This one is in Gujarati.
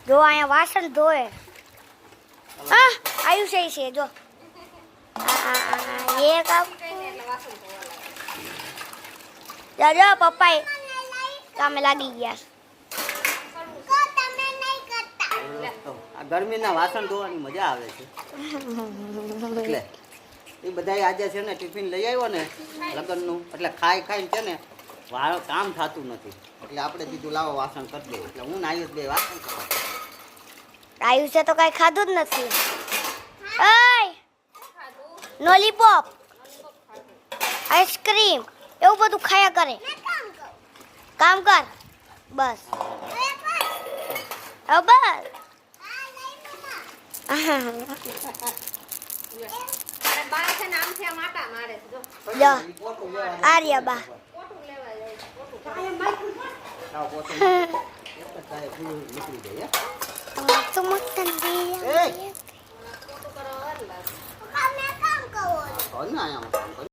જો અહીંયા વાસણ ધોએ હા આયુષ છે જો એ કામ જો પપ્પા કામે લાગી ગયા આ ગરમીના વાસણ ધોવાની મજા આવે છે એટલે એ બધા આજે છે ને ટિફિન લઈ આવ્યો ને લગ્નનું એટલે ખાઈને છે ને કામ થતું નથી એટલે આપણે કીધું લાવો વાસણ કરી દઈએ એટલે હું આયુષ બે વાસણ કરવા આયુષે તો કઈ ખાધું જ નથી ઓય લોલીપોપ આઈસ્ક્રીમ એવું બધું ખાયા કરે કામ કર બસ બસ આર્યા બા નીકળી જાય